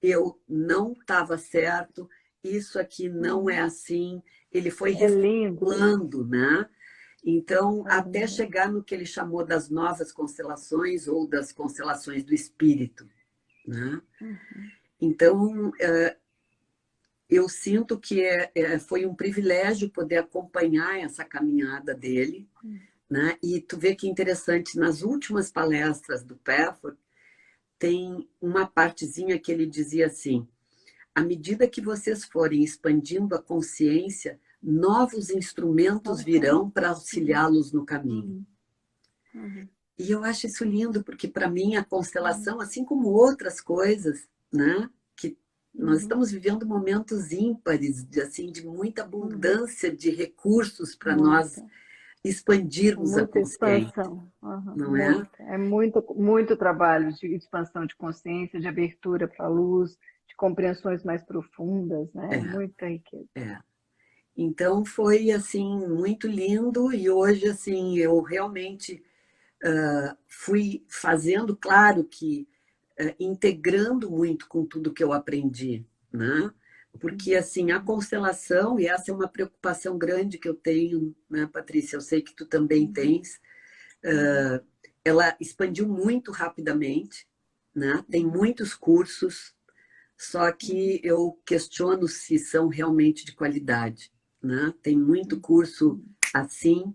eu não estava certo, isso aqui não é assim. Ele foi É lindo. reformulando, né? Então, É até lindo. chegar no que ele chamou das novas constelações ou das constelações do espírito, né? Então, eu sinto que foi um privilégio poder acompanhar essa caminhada dele, né? E tu vê que interessante, nas últimas palestras do Pathwork, tem uma partezinha que ele dizia assim, à medida que vocês forem expandindo a consciência, novos instrumentos virão para auxiliá-los no caminho. E eu acho isso lindo, porque para mim a constelação, assim como outras coisas, né, que nós estamos vivendo momentos ímpares, assim, de muita abundância de recursos para nós Muita. expandirmos a Muita consciência, expansão. não é? Muita. É muito, muito trabalho de expansão de consciência, de abertura para a luz, de compreensões mais profundas, né? É, Muita riqueza. é. Então foi assim muito lindo e hoje assim eu realmente fui fazendo, claro que integrando muito com tudo que eu aprendi, né? Porque assim a constelação, e essa é uma preocupação grande que eu tenho, né, Patrícia? Eu sei que tu também tens. Ela expandiu muito rapidamente, né? Tem muitos cursos, só que eu questiono se são realmente de qualidade, né? Tem muito curso assim.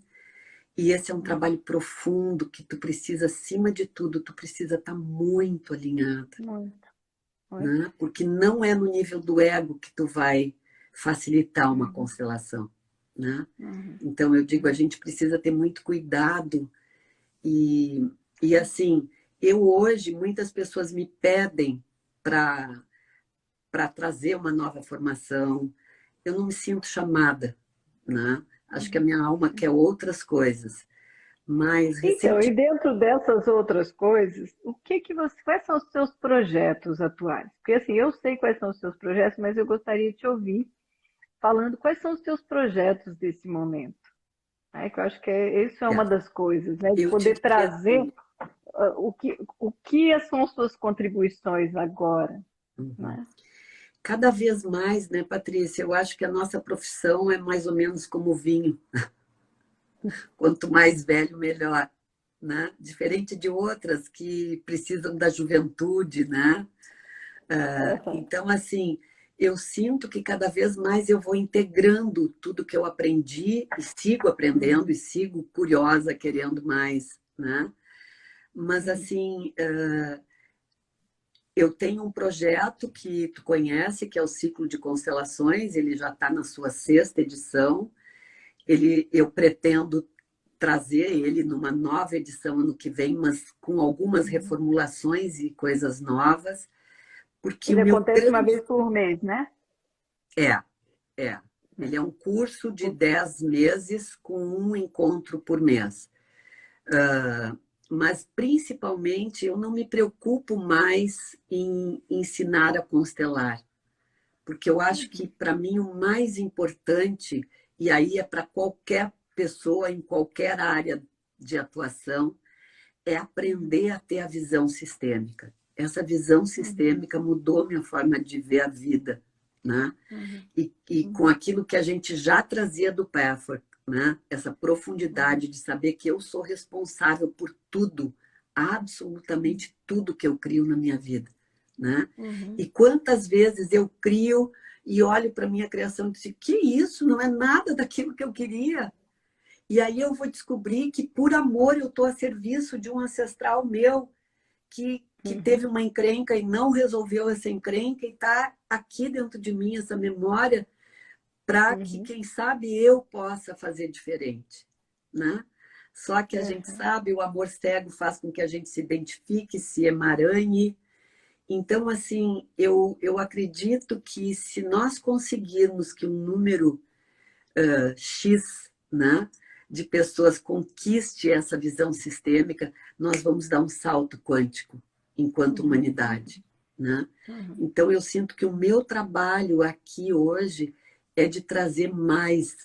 E esse é um trabalho profundo que tu precisa, acima de tudo, tu precisa estar muito alinhada, Muito, muito. né? Porque não é no nível do ego que tu vai facilitar uma constelação, né? Então eu digo, a gente precisa ter muito cuidado e assim, eu hoje muitas pessoas me pedem para trazer uma nova formação. Eu não me sinto chamada, né? Acho que a minha alma quer outras coisas. Mas Então, e recentemente dentro dessas outras coisas, quais são os seus projetos atuais? Porque assim, eu sei quais são os seus projetos, mas eu gostaria de te ouvir falando quais são os seus projetos desse momento. Né? Que eu acho que isso é uma das coisas, né? De eu te poder diria trazer assim, o que são suas contribuições agora, né? cada vez mais, né, Patrícia, eu acho que a nossa profissão é mais ou menos como o vinho. Quanto mais velho, melhor, né? Diferente de outras que precisam da juventude, né? Então, assim, eu sinto que cada vez mais eu vou integrando tudo que eu aprendi e sigo aprendendo e sigo curiosa, querendo mais, né? Mas, assim, eu tenho um projeto que tu conhece, que é o Ciclo de Constelações, ele já está na sua 6ª edição. Eu pretendo trazer ele numa nova edição ano que vem, mas com algumas reformulações e coisas novas, porque Ele o meu acontece uma grande... vez por mês, né? É, é. Ele é um curso de 10 meses com um encontro por mês. Mas, principalmente, eu não me preocupo mais em ensinar a constelar, porque eu acho que, para mim, o mais importante, e aí é para qualquer pessoa em qualquer área de atuação, é aprender a ter a visão sistêmica. Essa visão sistêmica mudou minha forma de ver a vida, né? E com aquilo que a gente já trazia do Pathwork, né? Essa profundidade de saber que eu sou responsável por tudo, absolutamente tudo que eu crio na minha vida, né? E quantas vezes eu crio e olho para minha criação e digo, que isso? Não é nada daquilo que eu queria. E aí eu vou descobrir que, por amor, eu estou a serviço de um ancestral meu que teve uma encrenca e não resolveu essa encrenca e está aqui dentro de mim essa memória para que, quem sabe, eu possa fazer diferente, né? Só que a gente sabe, o amor cego faz com que a gente se identifique, se emaranhe. Então, assim, eu acredito que se nós conseguirmos que um número X, né, de pessoas conquiste essa visão sistêmica, nós vamos dar um salto quântico enquanto humanidade, né? Então, eu sinto que o meu trabalho aqui hoje é de trazer mais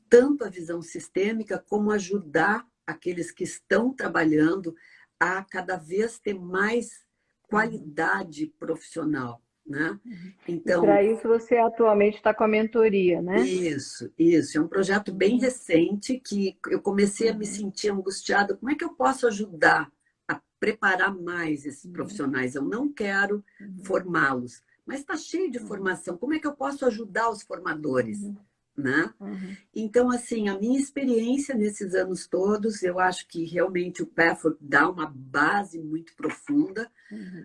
tanto a visão sistêmica como ajudar aqueles que estão trabalhando a cada vez ter mais qualidade profissional, né? E para isso você atualmente está com a mentoria, né? Isso. É um projeto bem recente que eu comecei a me sentir angustiada. Como é que eu posso ajudar a preparar mais esses profissionais? Eu não quero formá-los, mas está cheio de formação. Como é que eu posso ajudar os formadores, né? Então, assim, a minha experiência nesses anos todos, eu acho que realmente o Pathwork dá uma base muito profunda,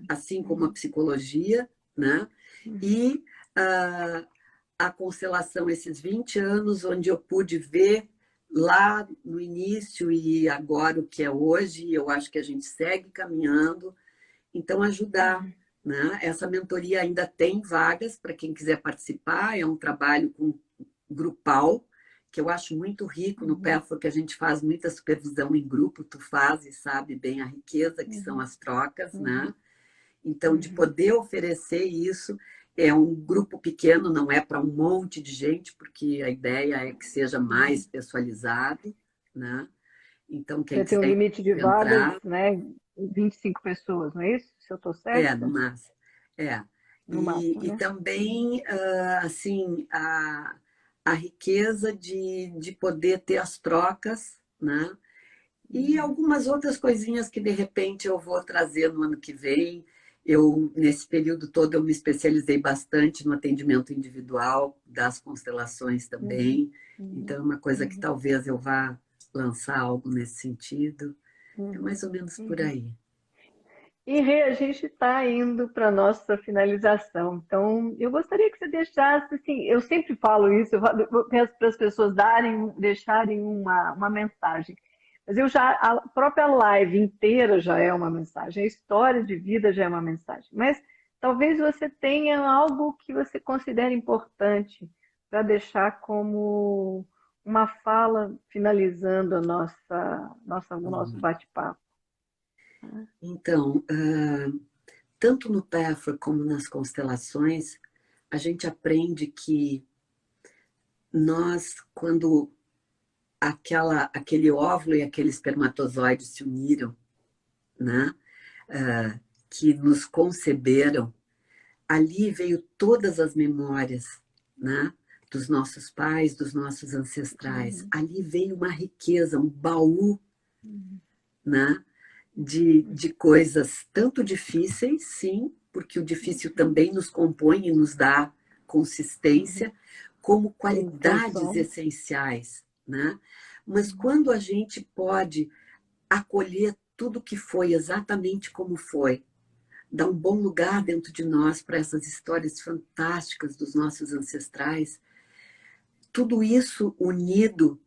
assim como a psicologia, né? E a constelação, esses 20 anos, onde eu pude ver lá no início e agora o que é hoje, eu acho que a gente segue caminhando. Então, ajudar, né? Essa mentoria ainda tem vagas para quem quiser participar, é um trabalho grupal, que eu acho muito rico no Pathwork, que a gente faz muita supervisão em grupo, tu faz e sabe bem a riqueza que são as trocas, né? Então, de poder oferecer isso, é um grupo pequeno, não é para um monte de gente, porque a ideia é que seja mais pessoalizado, né? Então, quem Você tem um quiser limite de vagas, entrar, né? 25 pessoas, não é isso? Se eu estou certa? no máximo. No máximo, E né? também, assim, a riqueza de poder ter as trocas, né? E algumas outras coisinhas que, de repente, eu vou trazer no ano que vem. Nesse período todo, eu me especializei bastante no atendimento individual, das constelações também. Então, é uma coisa que talvez eu vá lançar algo nesse sentido. É mais ou menos por aí. E Rê, a gente está indo para a nossa finalização. Então, eu gostaria que você deixasse, assim, eu sempre falo isso, eu peço para as pessoas deixarem uma mensagem. Mas a própria live inteira já é uma mensagem, a história de vida já é uma mensagem. Mas talvez você tenha algo que você considere importante para deixar como uma fala finalizando o nosso bate-papo. Então, tanto no Pathwork como nas constelações, a gente aprende que nós, quando aquele óvulo e aquele espermatozoide se uniram, né? Que nos conceberam, ali veio todas as memórias, né? Dos nossos pais, dos nossos ancestrais. Ali veio uma riqueza, um baú, né? De coisas tanto difíceis, sim, porque o difícil também nos compõe e nos dá consistência, como qualidades essenciais, né? Mas quando a gente pode acolher tudo que foi exatamente como foi, dar um bom lugar dentro de nós para essas histórias fantásticas dos nossos ancestrais, tudo isso unido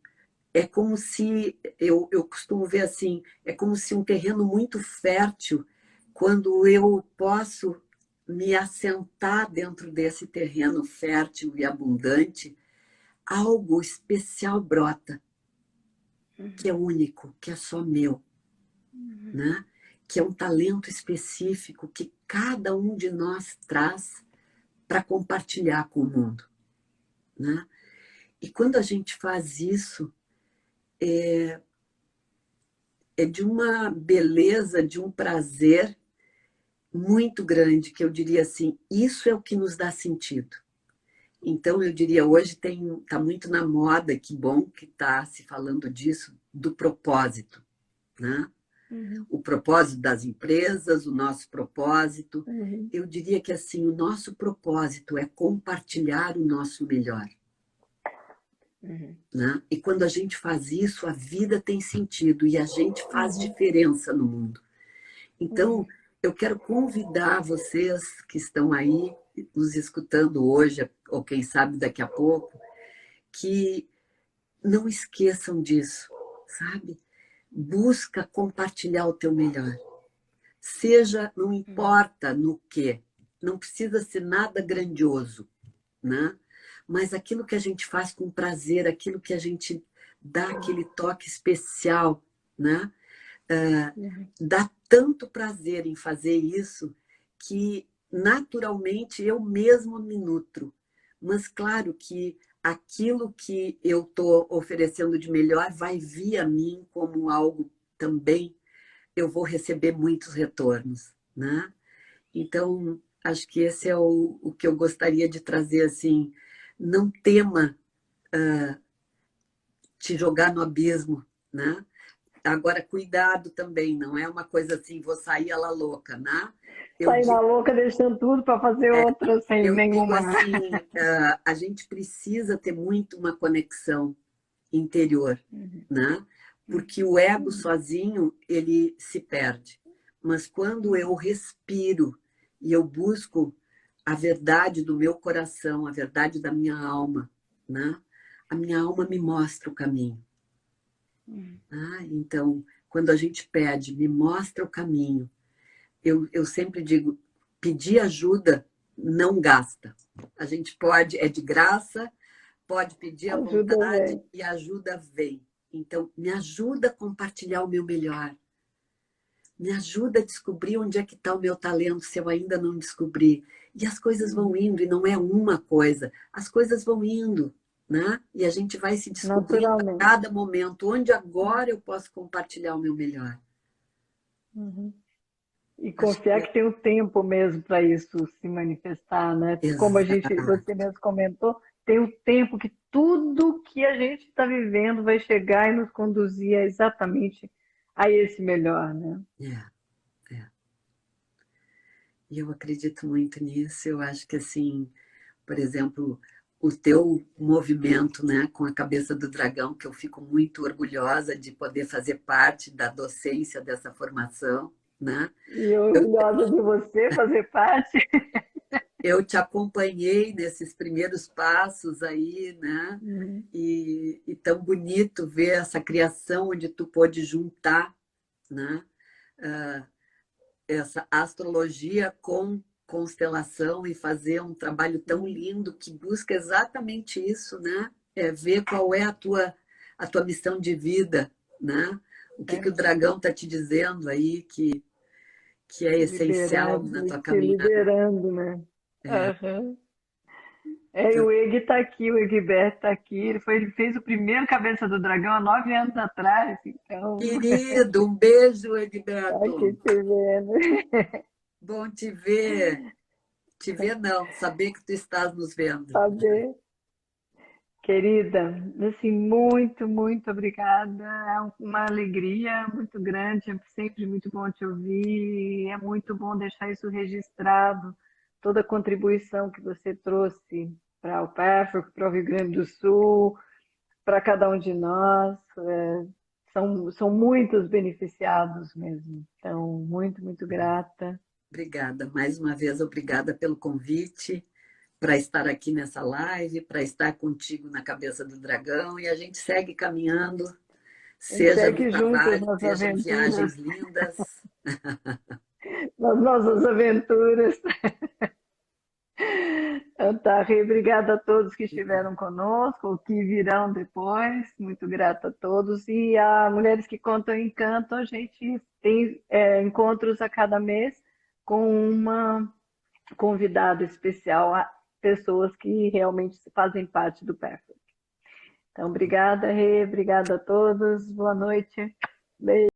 é como se, eu costumo ver assim, é como se um terreno muito fértil, quando eu posso me assentar dentro desse terreno fértil e abundante, algo especial brota, que é único, que é só meu, né? Que é um talento específico que cada um de nós traz para compartilhar com o mundo, né? E quando a gente faz isso, é de uma beleza, de um prazer muito grande, que eu diria assim, isso é o que nos dá sentido. Então, eu diria, hoje está muito na moda, que bom que está se falando disso, do propósito, né? O propósito das empresas, o nosso propósito. Eu diria que assim, o nosso propósito é compartilhar o nosso melhor. Né? E quando a gente faz isso, a vida tem sentido e a gente faz diferença no mundo. Então, eu quero convidar vocês que estão aí nos escutando hoje, ou quem sabe daqui a pouco, que não esqueçam disso, sabe? Busca compartilhar o teu melhor. Seja, não importa no quê, não precisa ser nada grandioso, né? Mas aquilo que a gente faz com prazer, aquilo que a gente dá aquele toque especial, né? Dá tanto prazer em fazer isso que naturalmente eu mesmo me nutro. Mas claro que aquilo que eu estou oferecendo de melhor vai vir a mim como algo também, eu vou receber muitos retornos, né? Então, acho que esse é o que eu gostaria de trazer, assim, não tema te jogar no abismo, né? Agora, cuidado também, não é uma coisa assim, vou sair a la louca, né? Eu, Sair na louca, deixando tudo para fazer outra sem eu digo nenhuma. assim, a gente precisa ter muito uma conexão interior, né? Porque o ego sozinho, ele se perde. Mas quando eu respiro e eu busco a verdade do meu coração, a verdade da minha alma, né? A minha alma me mostra o caminho. Então, quando a gente pede, me mostra o caminho, eu sempre digo, pedir ajuda não gasta. A gente pode, é de graça, pode pedir à Ajuda, vontade velho. e a ajuda vem. Então, me ajuda a compartilhar o meu melhor. Me ajuda a descobrir onde é que está o meu talento, se eu ainda não descobri. E as coisas vão indo, e não é uma coisa. As coisas vão indo, né? E a gente vai se descobrindo a Naturalmente. cada momento. Onde agora eu posso compartilhar o meu melhor? E Acho confiar que que tem o tempo mesmo para isso se manifestar, né? é Como exato. você mesmo comentou, tem o tempo que tudo que a gente está vivendo vai chegar e nos conduzir exatamente a esse melhor, né? É. E eu acredito muito nisso. Eu acho que, assim, por exemplo, o teu movimento, né, com a cabeça do dragão, que eu fico muito orgulhosa de poder fazer parte da docência dessa formação, né? E orgulhosa de você fazer parte. Eu te acompanhei nesses primeiros passos aí, né? E tão bonito ver essa criação onde tu pôde juntar, né? Essa astrologia com constelação e fazer um trabalho tão lindo que busca exatamente isso, né? É ver qual é a tua missão de vida, né? O que o dragão está te dizendo aí que é essencial na Liberado, tua te caminhada. liberando, né? Aham. E o Eg está aqui, o Egberto está aqui. Ele fez o primeiro Cabeça do Dragão há 9 anos atrás, então Querido, um beijo, tá aqui Egberto. te vendo. Bom te ver. Te ver não, saber que tu estás nos vendo. Saber. Querida, assim, muito, muito obrigada. É uma alegria muito grande, é sempre muito bom te ouvir. É muito bom deixar isso registrado, toda a contribuição que você trouxe para o PAFOR, para o Rio Grande do Sul, para cada um de nós. São muitos beneficiados mesmo. Então, muito, muito grata. Obrigada, mais uma vez, obrigada pelo convite para estar aqui nessa live, para estar contigo na Cabeça do Dragão, e a gente segue caminhando, A gente seja no segue juntas trabalho, nas seja em aventuras, viagens lindas. nas nossas aventuras. Então, tá, Rê, obrigada a todos que estiveram conosco, ou que virão depois, muito grata a todos. E a Mulheres que Contam Encanto, a gente tem encontros a cada mês com uma convidada especial, pessoas que realmente fazem parte do PERFECT. Então, obrigada, Rê, obrigada a todos, boa noite. Beijo.